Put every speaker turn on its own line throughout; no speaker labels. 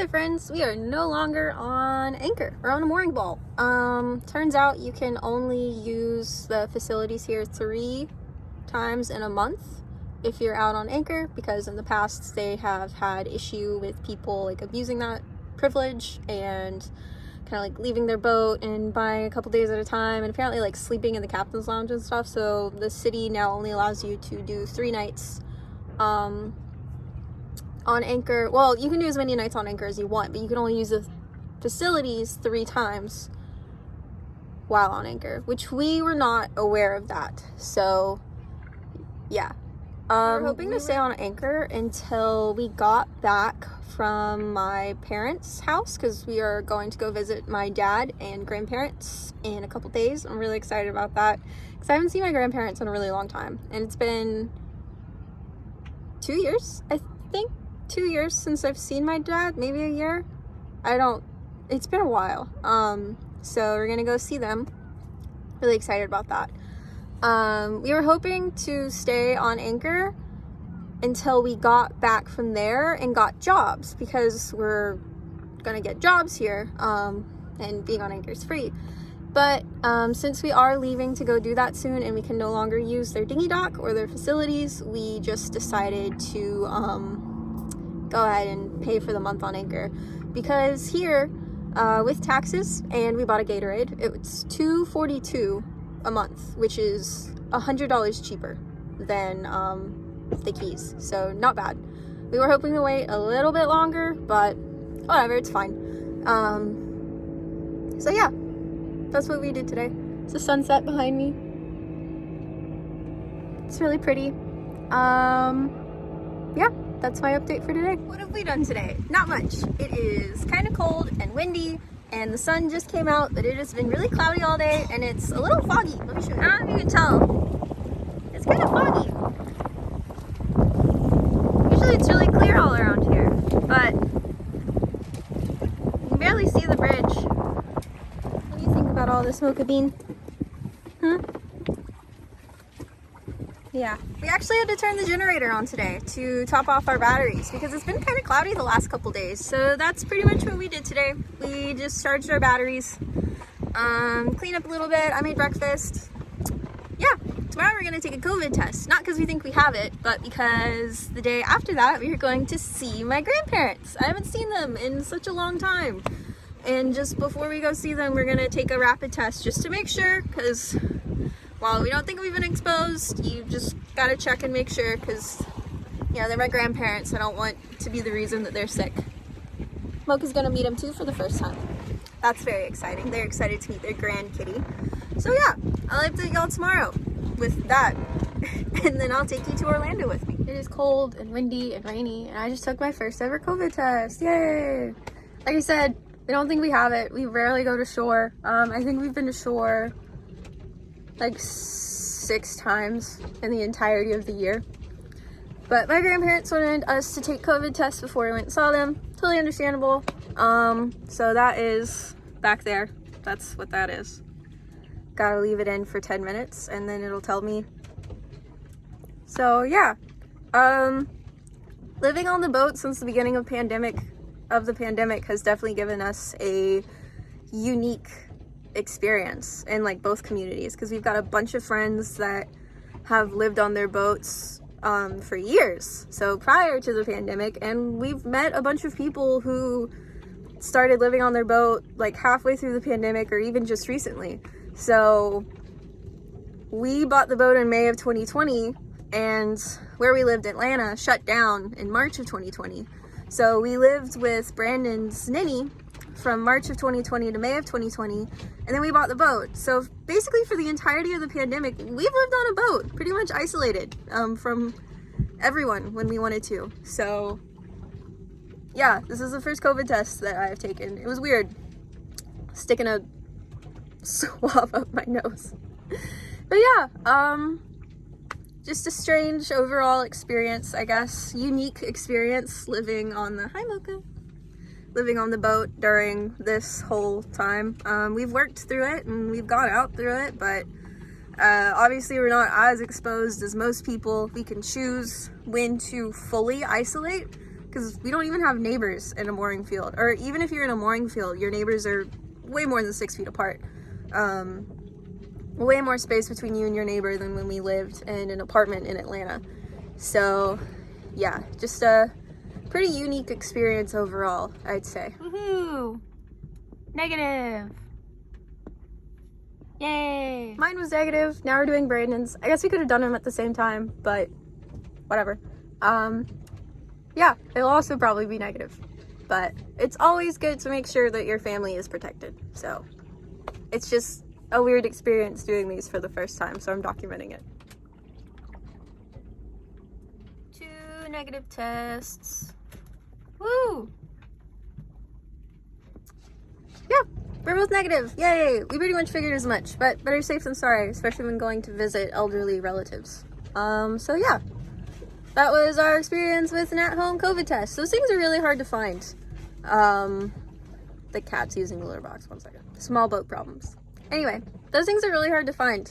there friends, we are no longer on Anchor. We're on a mooring ball. Turns out you can only use the facilities here 3 times in a month if you're out on Anchor, because in the past they have had issue with people like abusing that privilege and kind of like leaving their boat and buying a couple days at a time, and apparently like sleeping in the captain's lounge and stuff. So the city now only allows you to do 3 nights on Anchor. Well, you can do as many nights on Anchor as you want, but you can only use the facilities 3 times while on Anchor, which we were not aware of that. So yeah, we were hoping to stay on Anchor until we got back from my parents' house, because we are going to go visit my dad and grandparents in a couple days. I'm really excited about that because I haven't seen my grandparents in a really long time, and it's been 2 years, I think. 2 years since I've seen my dad, maybe a year. It's been a while. So we're gonna go see them. Really excited about that. We were hoping to stay on Anchor until we got back from there and got jobs, because we're gonna get jobs here, and being on Anchor is free. But since we are leaving to go do that soon and we can no longer use their dinghy dock or their facilities, we just decided to go ahead and pay for the month on Anchor, because here with taxes, and we bought a Gatorade, it's $2.42 a month, which is $100 cheaper than the Keys, so not bad. We were hoping to wait a little bit longer, but whatever, it's fine. So yeah, that's what we did today. It's the sunset behind me. It's really pretty. Yeah, that's my update for today. What have we done today? Not much. It is kind of cold and windy, and the sun just came out, but it has been really cloudy all day, and it's a little foggy. Let me show you. I don't know if you can tell. It's kind of foggy. Usually it's really clear all around here, but you can barely see the bridge. What do you think about all this, Mocha Bean? Yeah, we actually had to turn the generator on today to top off our batteries because it's been kind of cloudy the last couple days. So that's pretty much what we did today. We just charged our batteries, cleaned up a little bit. I made breakfast. Yeah, tomorrow we're gonna take a COVID test. Not because we think we have it, but because the day after that we are going to see my grandparents. I haven't seen them in such a long time. And just before we go see them, we're gonna take a rapid test just to make sure, because while we don't think we've been exposed, you just gotta check and make sure, because, you know, they're my grandparents. I don't want to be the reason that they're sick. Mocha's gonna meet them too for the first time. That's very exciting. They're excited to meet their grand kitty. So yeah, I'll update y'all tomorrow with that. And then I'll take you to Orlando with me. It is cold and windy and rainy, and I just took my first ever COVID test. Yay! Like I said, we don't think we have it. We rarely go to shore. I think we've been to shore like 6 times in the entirety of the year. But my grandparents wanted us to take COVID tests before we went and saw them. Totally understandable. So that is back there. That's what that is. Gotta leave it in for 10 minutes and then it'll tell me. So yeah, living on the boat since the beginning of the pandemic has definitely given us a unique experience in like both communities, because we've got a bunch of friends that have lived on their boats for years, so prior to the pandemic, and we've met a bunch of people who started living on their boat like halfway through the pandemic or even just recently. So we bought the boat in May of 2020, and where we lived, Atlanta, shut down in March of 2020. So we lived with Brandon's ninny from March of 2020 to May of 2020, and then we bought the boat. So basically for the entirety of the pandemic, we've lived on a boat, pretty much isolated from everyone when we wanted to. So yeah, this is the first COVID test that I have taken. It was weird sticking a swab up my nose. But yeah, just a strange overall experience, I guess. Unique experience living on the, hi Mocha, living on the boat during this whole time. We've worked through it and we've gone out through it, but obviously we're not as exposed as most people. We can choose when to fully isolate, because we don't even have neighbors in a mooring field. Or even if you're in a mooring field, your neighbors are way more than 6 feet apart. Way more space between you and your neighbor than when we lived in an apartment in Atlanta. So yeah, just a pretty unique experience overall, I'd say. Woohoo! Negative! Yay! Mine was negative. Now we're doing Brandon's. I guess we could have done them at the same time, but whatever. Yeah, it'll also probably be negative. But it's always good to make sure that your family is protected. So it's just a weird experience doing these for the first time, so I'm documenting it. 2 negative tests. Woo! Yeah, we're both negative. Yay! We pretty much figured as much, but better safe than sorry, especially when going to visit elderly relatives. So yeah, that was our experience with an at-home COVID test. Those things are really hard to find. The cat's using the litter box. 1 second. Small boat problems. Anyway, those things are really hard to find.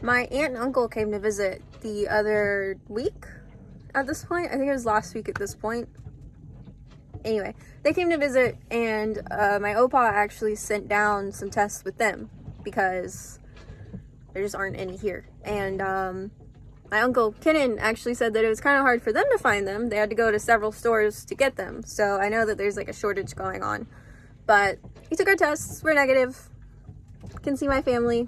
My aunt and uncle came to visit the other week at this point. I think it was last week at this point. Anyway, they came to visit, and my opa actually sent down some tests with them because there just aren't any here. And my uncle Kenan actually said that it was kind of hard for them to find them. They had to go to several stores to get them. So I know that there's like a shortage going on. But he took our tests. We're negative. Can see my family,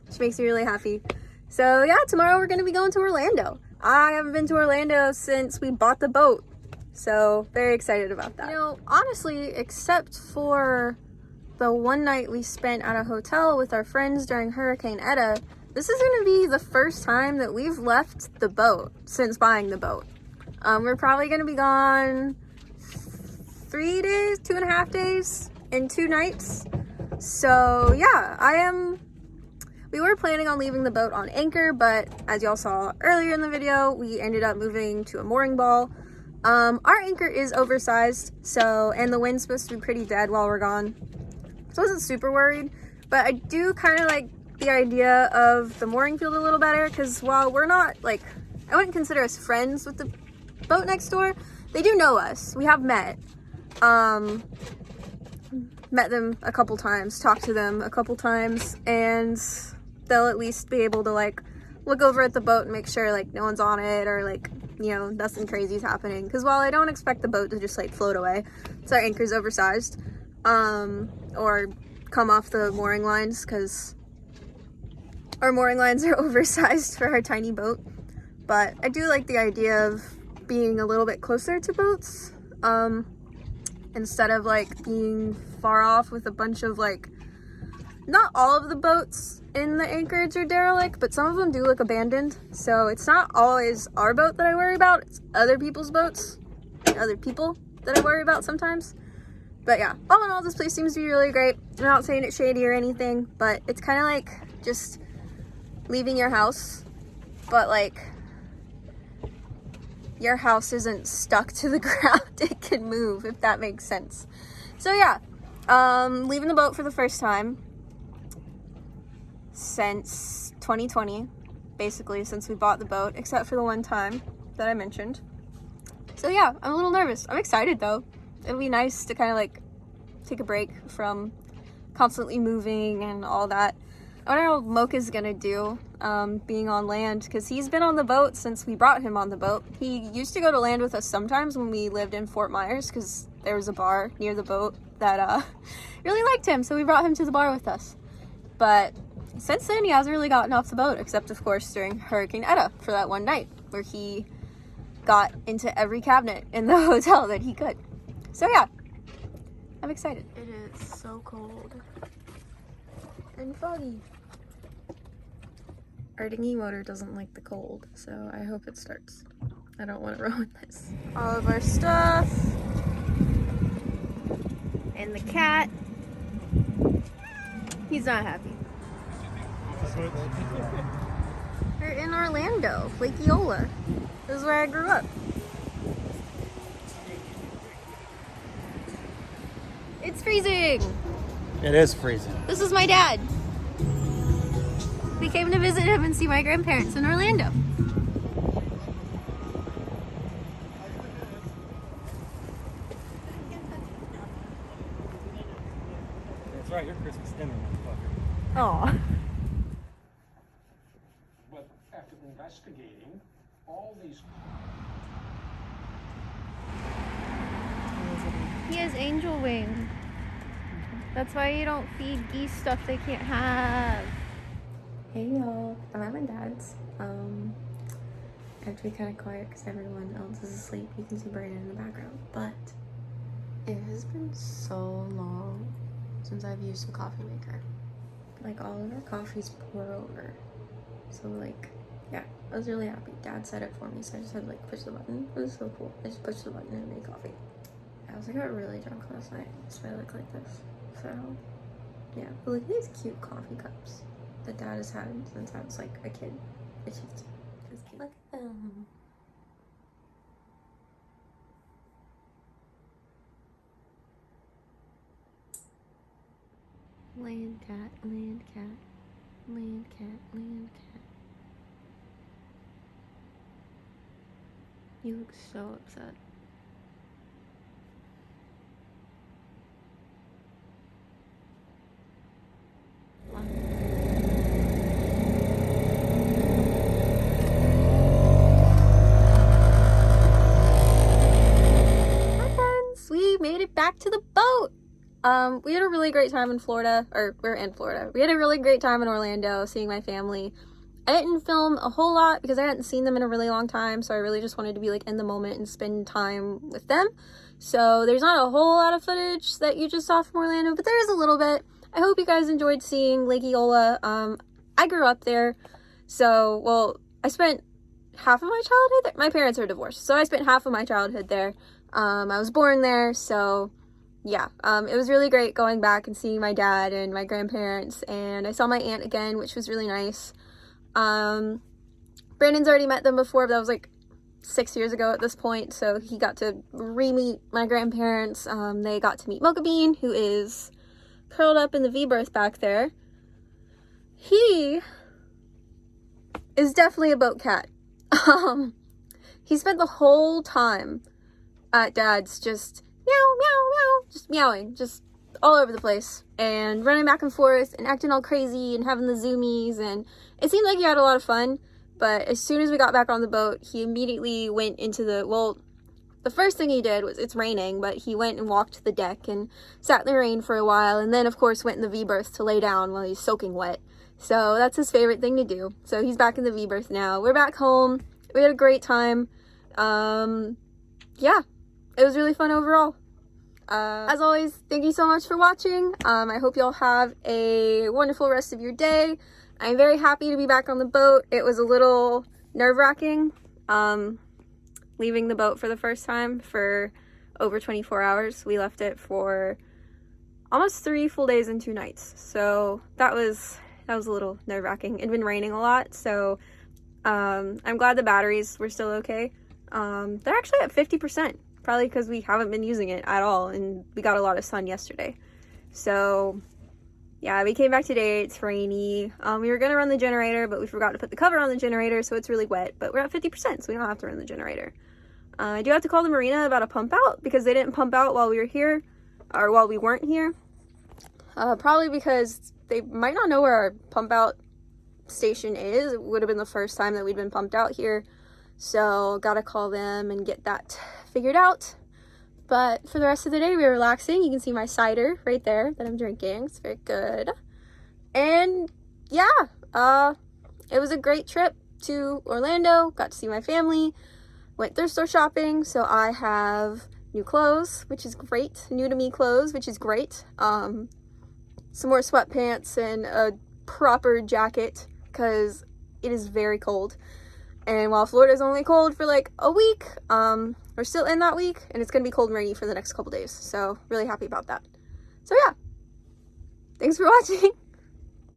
which makes me really happy. So yeah, tomorrow we're going to be going to Orlando. I haven't been to Orlando since we bought the boat. So very excited about that. You know, honestly, except for the one night we spent at a hotel with our friends during Hurricane Eta, this is going to be the first time that we've left the boat since buying the boat. We're probably going to be gone 3 days, 2.5 days, and 2 nights. So yeah, we were planning on leaving the boat on anchor, but as y'all saw earlier in the video, we ended up moving to a mooring ball. Our anchor is oversized, and the wind's supposed to be pretty dead while we're gone. So I wasn't super worried, but I do kind of like the idea of the mooring field a little better, because while we're not, like, I wouldn't consider us friends with the boat next door, they do know us. We have met them a couple times, talked to them a couple times, and they'll at least be able to like look over at the boat and make sure like no one's on it, or like, you know, nothing crazy is happening. Because while I don't expect the boat to just like float away, so our anchor's oversized, or come off the mooring lines, because our mooring lines are oversized for our tiny boat. But I do like the idea of being a little bit closer to boats, instead of like being far off with a bunch of like, not all of the boats in the anchorage are derelict, but some of them do look abandoned. So it's not always our boat that I worry about, it's other people's boats, other people that I worry about sometimes. But yeah, all in all, this place seems to be really great. I'm not saying it's shady or anything, but it's kind of like just leaving your house, but like your house isn't stuck to the ground. It can move, if that makes sense. So yeah, leaving the boat for the first time since 2020, basically since we bought the boat, except for the one time that I mentioned. So yeah, I'm a little nervous. I'm excited though. It'll be nice to kind of like take a break from constantly moving and all that. I wonder how Mocha's gonna do being on land, because he's been on the boat since we brought him on the boat. He used to go to land with us sometimes when we lived in Fort Myers, because there was a bar near the boat that really liked him, so we brought him to the bar with us. But since then, he hasn't really gotten off the boat, except of course during Hurricane Eta for that one night where he got into every cabinet in the hotel that he could. So yeah, I'm excited. It is so cold and foggy. Our dinghy motor doesn't like the cold, so I hope it starts. I don't want to ruin this. All of our stuff. And the cat. He's not happy. We're in Orlando, Lake Eola. This is where I grew up. It's freezing.
It is freezing.
This is my dad. We came to visit him and see my grandparents in Orlando.
right, your Christmas dinner, motherfucker.
Aw.
But after investigating all these...
He has angel wing. That's why you don't feed geese stuff they can't have. Hey y'all, I'm at my dad's. I have to be kind of quiet because everyone else is asleep. You can see Brandon in the background, but it has been so long since I've used a coffee maker. Like, all of our coffees pour over. So, like, yeah, I was really happy. Dad set it for me, so I just had to, like, push the button. It was so cool. I just pushed the button and made coffee. I also got really drunk last night, so I look like this. So, yeah. But look at these cute coffee cups that Dad has had since I was, like, a kid. It's just, it's cute. Look at them. Land cat, land cat, land cat, land cat. You look so upset. Hi friends, we made it back to the boat. We had a really great time in Florida, or we're in Florida. We had a really great time in Orlando seeing my family. I didn't film a whole lot because I hadn't seen them in a really long time, so I really just wanted to be like in the moment and spend time with them. So there's not a whole lot of footage that you just saw from Orlando, but there is a little bit. I hope you guys enjoyed seeing Lake Eola. I grew up there, so, well, I spent half of my childhood there. My parents are divorced, so I spent half of my childhood there. I was born there, so yeah, it was really great going back and seeing my dad and my grandparents, and I saw my aunt again, which was really nice. Brandon's already met them before, but that was like 6 years ago at this point, so he got to re-meet my grandparents. They got to meet Mocha Bean, who is curled up in the V-berth back there. He is definitely a boat cat. He spent the whole time at Dad's just meow, meow, meow, just meowing, just all over the place, and running back and forth, and acting all crazy, and having the zoomies, and it seemed like he had a lot of fun, but as soon as we got back on the boat, he immediately went into the first thing he did was, it's raining, but he went and walked the deck, and sat in the rain for a while, and then, of course, went in the V-berth to lay down while he's soaking wet. So that's his favorite thing to do. So he's back in the V-berth now. We're back home. We had a great time. Yeah, it was really fun overall. As always, thank you so much for watching. I hope y'all have a wonderful rest of your day. I'm very happy to be back on the boat. It was a little nerve-wracking, leaving the boat for the first time for over 24 hours. We left it for almost 3 full days and 2 nights. So that was a little nerve-wracking. It'd been raining a lot, so I'm glad the batteries were still okay. They're actually at 50%. Probably because we haven't been using it at all, and we got a lot of sun yesterday. So, yeah, we came back today. It's rainy. We were going to run the generator, but we forgot to put the cover on the generator, so it's really wet. But we're at 50%, so we don't have to run the generator. I do have to call the marina about a pump out, because they didn't pump out while we were here, or while we weren't here. Probably because they might not know where our pump out station is. It would have been the first time that we'd been pumped out here. So, gotta call them and get that figured out. But for the rest of the day, we were relaxing. You can see my cider right there that I'm drinking. It's very good. And yeah, it was a great trip to Orlando. Got to see my family. Went thrift store shopping. So I have new clothes, which is great. New to me clothes, which is great. Some more sweatpants and a proper jacket because it is very cold. And while Florida's only cold for like a week, we're still in that week, and it's going to be cold and rainy for the next couple days. So really happy about that. So yeah, thanks for watching.